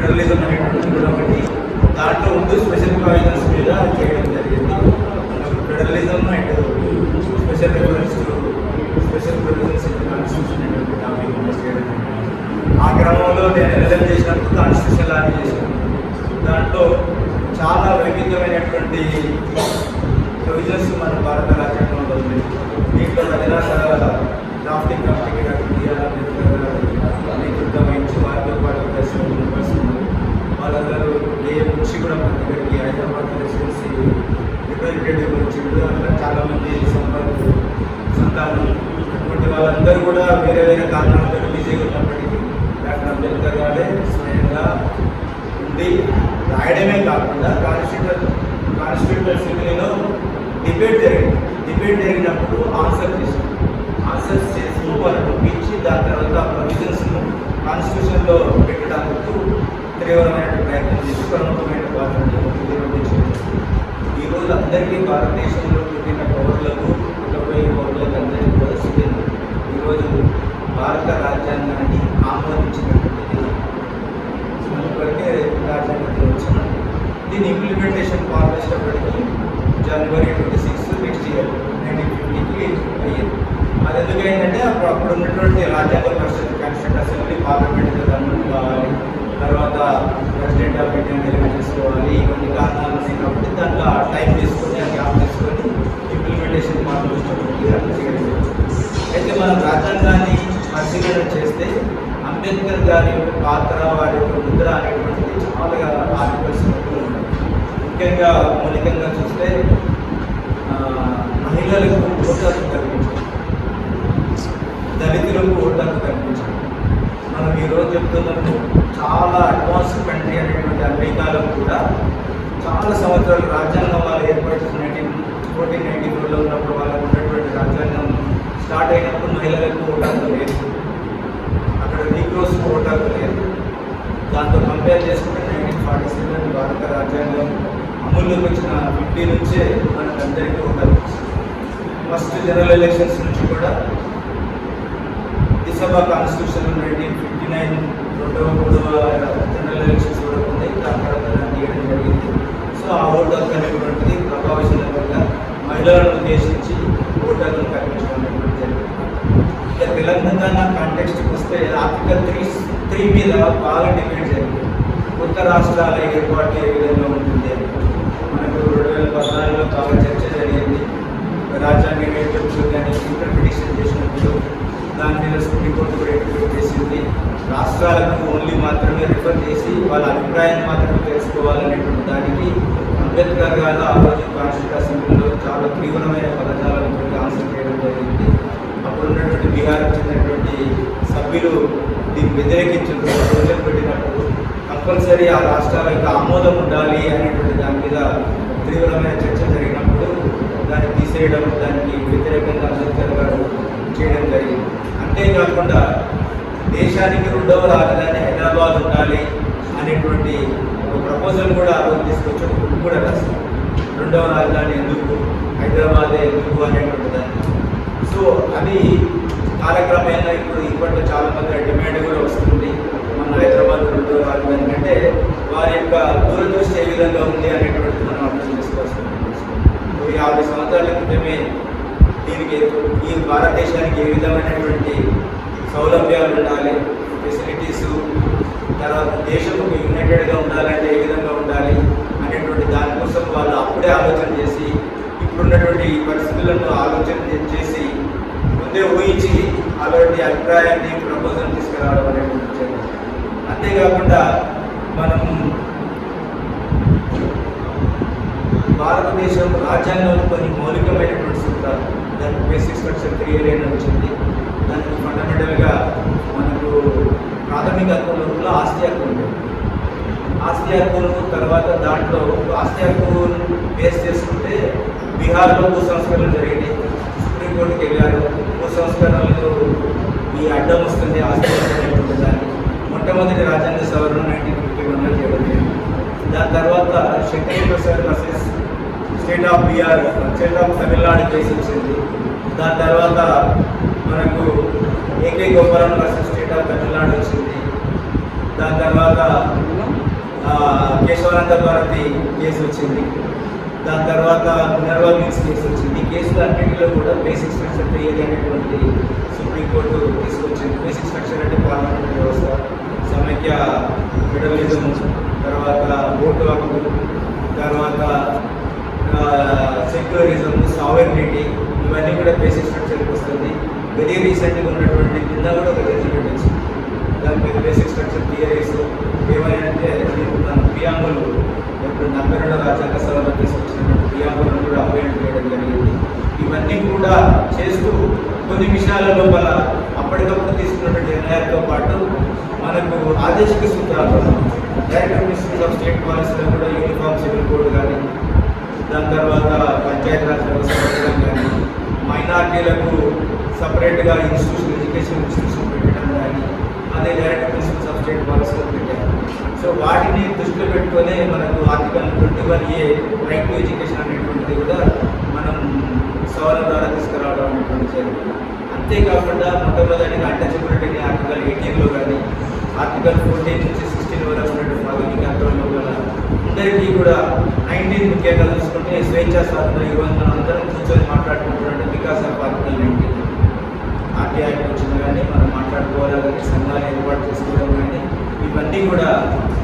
Federalism అనేటువంటిది కూడా ఒకటి. దాంట్లో ముందు స్పెషల్ ప్రొవిజన్స్ మీద చేయడం జరిగింది. Federalism and special reference to special provisions in constitution అనేటువంటి టాపిక్ చేయడం జరిగింది. ఆ క్రమంలో నేను ఎల్ఎల్ఎం చేసినప్పుడు కాన్స్టిట్యూషన్ లాని చేశాను. దాంట్లో చాలా వైవిధ్యమైనటువంటి ప్రొవిజన్స్ మన భారత రాజ్యాంగంలో ఉంది. దీంట్లో డ్రాఫ్టింగ్ కమిటీకి నేతృత్వం వహించి వారితో పాటు మెంబర్స్ ఉన్నారు. వాళ్ళందరూ ఏ నుంచి కూడా మన దగ్గరికి హైదరాబాద్ రెసిడెన్సీ రిప్రజెంటేటివ్ వచ్చిండు. అట్లా చాలామంది సంతానం అటువంటి వాళ్ళందరూ కూడా వేరే వేరే కారణాలతో బిజీగా ఉన్నప్పటికీ డాక్టర్ అంబేద్కర్ గారే స్వయంగా ఉండి రాయడమే కాకుండా కాన్స్టిట్యూషన్ అసెంబ్లీలో డిబేట్ జరిగినప్పుడు ఆన్సర్స్ చేస్తూ వాళ్ళని ఒప్పించి దాని తర్వాత ప్రొవిజన్స్ను కాన్స్టిట్యూషన్లో పెట్టడానికి తీవ్రమైన ప్రయత్నం చేసి ప్రముఖమైన పాత్రని నిర్వహించారు. ఈరోజు అందరికీ భారతదేశంలో పుట్టిన పౌరులకు పుట్టబోయే పౌరులకు అందరికీ కూడా సిద్ధంగా ఈరోజు భారత రాజ్యాంగాన్ని ఆమోదించినటువంటి ఇప్పటికే రాజ్యాంగంలో వచ్చిన దీని ఇంప్లిమెంటేషన్ ప్రారంభించినప్పటికీ జనవరి 26 నెక్స్ట్ ఇయర్ 1950కి అయ్యింది. అది ఎందుకైందంటే అప్పుడు ఉన్నటువంటి రాజ్యాంగ పరిషత్ కాన్స్టిట్యూంట్ అసెంబ్లీ పార్లమెంట్ గవర్నమెంట్ కావాలి, తర్వాత ప్రెసిడెంట్ ఆఫ్ ఇండియా ఎలక్ట్ చేసుకోవాలి. ఇవన్నీ కారణాలు ఉన్నాయి కాబట్టి దాంట్లో టైం తీసుకొని ఆ గ్యాప్ తీసుకొని ఇంప్లిమెంటేషన్ ప్రారంభించినప్పటికీ అట్లా చేయడం. అయితే మనం రాజ్యాంగాన్ని పరిశీలన చేస్తే అంబేద్కర్ గారి యొక్క పాత్ర, వారి యొక్క ముద్ర అనేటువంటిది చాలా ఆర్టికల్స్ ఉన్నాయి. ముఖ్యంగా మౌలికంగా చూస్తే మహిళలకు ఓటు హక్కు కల్పించారు, దళితులకు ఓటు హక్కు కల్పించారు. మనం ఈరోజు చెప్తున్నాము చాలా అడ్వాన్స్ కంట్రీ అనేటువంటి అమెరికాలో కూడా చాలా సంవత్సరాలు రాజ్యాంగం వాళ్ళు ఏర్పాటు చేసిన 1494లో ఉన్నప్పుడు వాళ్ళకు ఉన్నటువంటి రాజ్యాంగం స్టార్ట్ అయినప్పుడు మహిళలకు ఓటు హక్కు లేదు, అక్కడ నీగ్రోస్ ఓటు హక్కు లేదు. దాంతో కంపేర్ చేసుకుంటే 1947 భారత రాజ్యాంగం అమల్లోకి వచ్చిన 50 నుంచే మనకందరికీ ఓటు హక్కు. ఫస్ట్ జనరల్ ఎలక్షన్స్ నుంచి కూడా డిసెంబర్ కాన్స్టిట్యూషన్ 1959 మూడవ జనరల్ ఎలక్షన్స్ కూడా ఉంది. దాని తర్వాత తీయడం జరిగింది. సో ఆ ఓటు హక్కు అనేటువంటిది ప్రభావితంగా మహిళలను ఉద్దేశించి ఓటు హక్కును కల్పించడం అనేటువంటి జరిగింది. ఇక తెలంగాణ కాంటెక్స్ట్కి వస్తే ఆర్టికల్ 3 మీద బాగా డిబేట్ జరిగింది. కొత్త రాష్ట్రాల ఏర్పాటు ఏ విధంగా ఉంటుంది మనకు 2014లో బాగా చర్చ జరిగింది. రాజ్యాంగ నేపథ్యాన్ని ఇంటర్ప్రిటేషన్ చేసినప్పుడు దాని మీద సుప్రీంకోర్టు కూడా ఇంటర్ప్రిట్ చేసింది. రాష్ట్రాలకు ఓన్లీ మాత్రమే రిఫర్ చేసి వాళ్ళ అభిప్రాయాన్ని మాత్రమే తెలుసుకోవాలనేటువంటి దానికి అంబేద్కర్ గారు ఆ రోజు కాన్స్టిట్యూషన్ అసెంబ్లీలో చాలా తీవ్రమైన పదజాలను ఆన్సర్ చేయడం జరిగింది. అప్పుడు ఉన్నటువంటి బీహార్కి చెందినటువంటి సభ్యులు దీన్ని వ్యతిరేకించిన ప్రజలు పెట్టినప్పుడు కంపల్సరీ ఆ రాష్ట్రాల యొక్క ఆమోదం ఉండాలి అనేటువంటి దాని మీద తీవ్రమైన చర్చ జరిగినప్పుడు దాన్ని తీసేయడం, దానికి వ్యతిరేకంగా అంబేద్కర్ గారు చేయడం జరిగింది. అంతేకాకుండా దేశానికి 2వ రాజధాని హైదరాబాద్ ఉండాలి అనేటువంటి ఒక ప్రపోజల్ కూడా ఆ రోజు తీసుకొచ్చి ఒక బుక్ కూడా రాస్తారు. 2వ రాజధాని ఎందుకు, హైదరాబాదే ఎందుకు అనేటువంటి దాన్ని. సో అది కాలక్రమేణా ఇప్పట్లో చాలా మంది డిమాండ్ కూడా వస్తుంది. మన హైదరాబాద్ 2వ రాజధాని అంటే వారి యొక్క దూరదృష్టి ఏ విధంగా ఉంది అనేటువంటిది మనం అర్థం చేసుకోవాల్సి ఉంటుంది. 50 సంవత్సరాల క్రితమే దీనికి ఈ భారతదేశానికి ఏ విధమైనటువంటి సౌలభ్యాలు ఉండాలి, ఫెసిలిటీసు, తర్వాత దేశం యునైటెడ్గా ఉండాలంటే ఏ విధంగా ఉండాలి అనేటువంటి దానికోసం వాళ్ళు అప్పుడే ఆలోచన చేసి ఇప్పుడున్నటువంటి పరిస్థితులను ఆలోచన చేసి ముందే ఊహించి అలాంటి అభిప్రాయాన్ని ప్రపోజల్ తీసుకురావడం అనేటువంటి. అంతేకాకుండా మనం భారతదేశం రాజ్యాంగంలో కొన్ని మౌలికమైనటువంటి సూత్రాలు, దానికి బేసిక్ స్ట్రక్చర్ 3A వచ్చింది. దానికి ఫండమెంటల్గా మనకు ప్రాథమిక హక్కులలో ఆస్తి హక్కు ఉంటుంది. ఆస్తి హక్కును తర్వాత దాంట్లో ఆస్తి హక్కును బేస్ చేసుకుంటే బీహార్లో భూ సంస్కరణలు జరిగినాయి. సుప్రీంకోర్టుకి వెళ్ళారు. భూ సంస్కరణలు ఈ అడ్డం వస్తుంది ఆస్తి హక్కు దాన్ని మొట్టమొదటి రాజ్యాంగ సవరణ 1951లో చేయడం జరిగింది. దాని తర్వాత Shankar Prasad versus state of Bihar, state of Tamil Nadu case వచ్చింది. దాని తర్వాత మనకు AK Gopalam versus state of Tamil Nadu వచ్చింది. దాని తర్వాత కేశవానంద భారతి కేసు వచ్చింది. దాని తర్వాత మినర్వా మిల్స్ కేసు వచ్చింది. ఈ కేసులు అన్నింటిలో కూడా బేసిక్ స్ట్రక్చర్ క్లియర్ అనేటువంటి సుప్రీంకోర్టు తీసుకొచ్చింది. బేసిక్ స్ట్రక్చర్ అంటే పార్లమెంటరీ వ్యవస్థ, సమైక్య ఫెడరలిజం, తర్వాత ఓటు హక్కు, తర్వాత సెక్యులరిజం, సావెర్నిటీ, ఇవన్నీ కూడా బేసిక్ స్ట్రక్చర్కి వస్తుంది. వెరీ రీసెంట్గా ఉన్నటువంటి కింద కూడా ఒక జడ్జిమెంట్ వచ్చింది. దాని మీద బేసిక్ స్ట్రక్చర్ థియరీస్ ఏమైనా మన ప్రియాంబులు ఇప్పుడు 42వ రాజ్యాంగ సభలో తీసుకొచ్చినటువంటి ప్రియాంబులను కూడా అపాయింట్ చేయడం జరిగింది. ఇవన్నీ కూడా చేస్తూ కొన్ని విషయాల లోపల అప్పటికప్పుడు తీసుకున్నటువంటి నిర్ణయాలతో పాటు మనకు ఆదేశిక సూత్రాలు, డైరెక్టర్ మినిస్ట్రీస్ ఆఫ్ స్టేట్ పాలసీలో కూడా యూనిఫామ్ సివిల్ కోడ్ కానీ, దాని తర్వాత పంచాయతీరాజ్ వ్యవస్థ పెట్టడం కానీ, మైనార్టీలకు సపరేట్గా ఎడ్యుకేషన్ ఇన్స్టిట్యూషన్ పెట్టడం కానీ, అదే డైరెక్టర్ ప్రిన్సిపల్స్ ఆఫ్ స్టేట్ పాలసీలో పెట్టారు. సో వాటిని దృష్టిలో పెట్టుకొని మనకు article 21A right to education అనేటువంటిది కూడా మనం సవరణ ద్వారా తీసుకురావడం అనేటువంటి జరిగింది. అంతేకాకుండా మొట్టమొదటిగా అన్టచబిలిటీ ఆర్టికల్ 18లో కానీ, ఆర్టికల్ 14 నుంచి 16 వరకు ఉన్నటువంటి ప్రాథమిక హక్కులలో కూడా అందరికీ కూడా 19 ముఖ్యంగా చూసుకుంటే స్వేచ్ఛా స్వాతంత్రం, ఈరోజు మనం అందరం కూర్చొని మాట్లాడుకుంటున్నట్టు because of article 19 RT act వచ్చింది కానీ మనం మాట్లాడుకోవాలి కానీ సంఘాలు ఏర్పాటు చేసుకోవడం కానీ ఇవన్నీ కూడా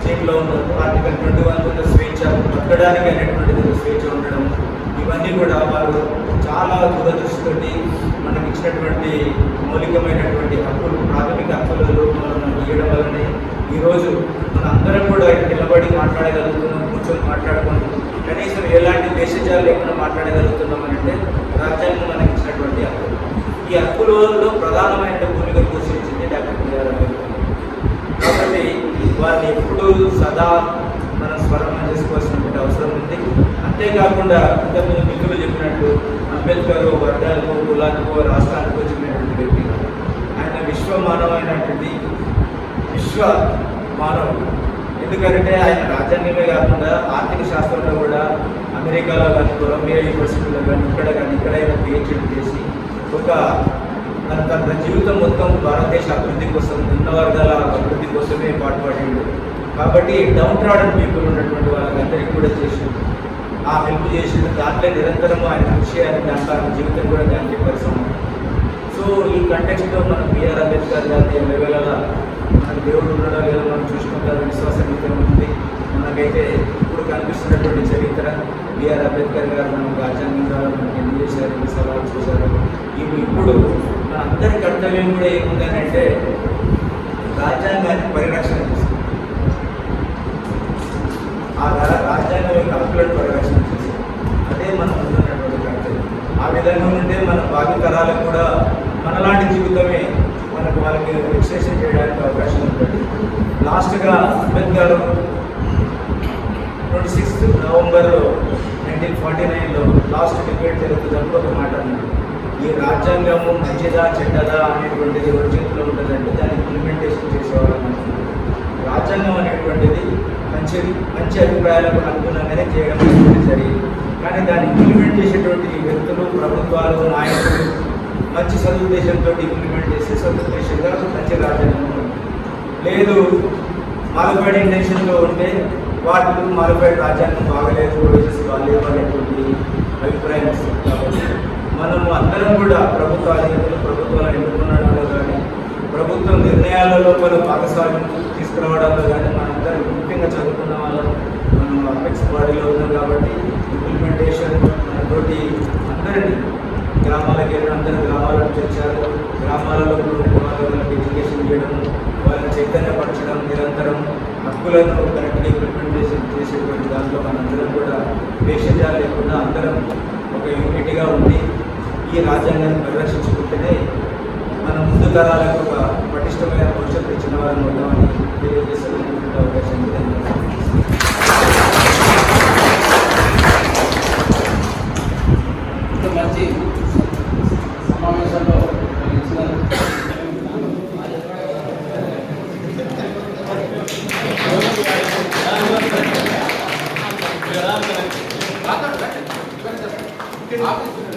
చేతిలో ఉండదు. ఆర్టికల్ 21 స్వేచ్ఛ పట్టడానికి అనేటువంటిది స్వేచ్ఛ ఉండడం, ఇవన్నీ కూడా వారు చాలా దూరదృష్టితోటి మనకి ఇచ్చినటువంటి మౌలికమైనటువంటి హక్కులు, ప్రాథమిక హక్కులలో మనం ఇవ్వడం వల్లనే ఈరోజు మన అందరం కూడా నిలబడి మాట్లాడగలుగుతున్నాం, కూర్చొని మాట్లాడుకుంటూ కనీసం ఎలాంటి దేశజాలు లేకుండా మాట్లాడగలుగుతున్నాం అంటే రాజ్యాంగం మనకి ఇచ్చినటువంటి హక్కులు. ఈ హక్కులలో ప్రధానమైన భూమిక పోషించింది డాక్టర్ బిఆర్ అంబేద్కర్. కాబట్టి వారిని ఎప్పుడూ సదా మనం స్మరణ చేసుకోవాల్సినటువంటి అవసరం ఉంది. అంతేకాకుండా ఇంతకుముందు మిత్రులు చెప్పినట్టు అంబేద్కర్ వర్గాలకు, కులాలకు, రాష్ట్రాలకు చెందినటువంటి వ్యక్తి. ఆయన విశ్వమానమైనటువంటి విశ్వ మానవుడు. ఎందుకంటే ఆయన రాజ్యాంగమే కాకుండా ఆర్థిక శాస్త్రంలో కూడా అమెరికాలో కానీ, కొలంబియా యూనివర్సిటీలో కానీ, ఇక్కడైనా పిహెచ్డీ చేసి ఒక తన జీవితం మొత్తం భారతదేశ అభివృద్ధి కోసం, ఉన్న వర్గాల అభివృద్ధి కోసమే పాటుపడిండు. కాబట్టి డౌన్ ట్రాడన్ పీపుల్ ఉన్నటువంటి వాళ్ళందరికీ కూడా చేసి ఆ హెల్ప్ చేసిండు. దాంట్లో నిరంతరం ఆయన కృషి, దాంట్లో ఆయన జీవితం కూడా దానికి పరిశ్రమ. సో ఈ కంటెక్స్ట్లో మనం బిఆర్ అంబేద్కర్ గారిని ఎల్లవేళలా మనకు దేవుడు ఉండడం లేదా మనం చూసుకుంటారు విశ్వాసం ఉంది. మనకైతే ఇప్పుడు కనిపిస్తున్నటువంటి చరిత్ర బిఆర్ అంబేద్కర్ గారు మనకు రాజ్యాంగం ద్వారా మనకి ఎన్ని చేశారు, ఎన్ని సవాళ్ళు చేశారు. ఇప్పుడు మన అందరి కర్తవ్యం కూడా ఏముందని అంటే రాజ్యాంగాన్ని పరిరక్షణ చేస్తారు. ఆ రాజ్యాంగం యొక్క హక్కులను పరిరక్షణ చేస్తారు. అదే మనం ఉన్నటువంటి కర్తవ్యం. ఆ విధంగా ఉంటే మన భావితరాలకు కూడా మనలాంటి జీవితమే మనకు వాళ్ళకి రిజిస్ట్రేషన్ చేయడానికి అవకాశం ఉంటుంది. లాస్ట్గా అంబేద్కర్ 26 నవంబర్ 1949లో లాస్ట్ డిబేట్ జరుగుతున్నప్పుడు ఒక మాట అన్నాడు, ఈ రాజ్యాంగము మంచిదా చెడ్డదా అనేటువంటిది ఎవరి చేతిలో ఉంటుందంటే దాన్ని ఇంప్లిమెంటేషన్ చేసేవాళ్ళని. రాజ్యాంగం అనేటువంటిది మంచి అభిప్రాయాలకు అనుగుణంగానే చేయడం అనేది జరిగింది. కానీ దాన్ని ఇంప్లిమెంట్ చేసేటువంటి వ్యక్తులు, ప్రభుత్వాలు, నాయకులు మంచి సదుద్దేశంతో ఇంప్లిమెంట్ చేసే సదుద్దేశంగా మంచి రాజ్యాంగం లేదు. మాలిఫైడ్ ఇంటెన్షన్లో ఉంటే వాటికి మాలిఫైడ్ రాజ్యాంగం బాగలేదు, ప్రొవిజన్స్ బాగలేవు అనేటువంటి అభిప్రాయం వస్తుంది. కాబట్టి మనము అందరం కూడా ప్రభుత్వాలు ఎన్నుకున్నట్లో కానీ, ప్రభుత్వ నిర్ణయాలలో మనం భాగస్వామ్యం తీసుకురావడంలో కానీ మనందరం ముఖ్యంగా చదువుకున్న వాళ్ళం మనం అపెక్స్ బాడీలో ఉన్నాం. కాబట్టి ఇంప్లిమెంటేషన్ మనతోటి అందరినీ గ్రామాలకు వెళ్ళిన అందరూ గ్రామాలను తెచ్చారు. గ్రామాలలో వాళ్ళకి ఎడ్యుకేషన్ చేయడం, వాళ్ళని చైతన్యపరచడం, నిరంతరం హక్కులను కరెక్ట్గా ఇంప్లిమెంటేషన్ చేసేటువంటి దాంట్లో మనందరం కూడా భేషజాలు లేకుండా అందరం ఒక యూనిటీగా ఉండి ఈ రాజ్యాంగాన్ని పరిరక్షించుకుంటేనే మన ముందు తరాలకు ఒక పటిష్టమైన భవిష్యత్తు ఇచ్చిన వారిని ఉంటామని తెలియజేస్తున్నటువంటి అవకాశం మంచి సమావేశంలో ఆఫీస్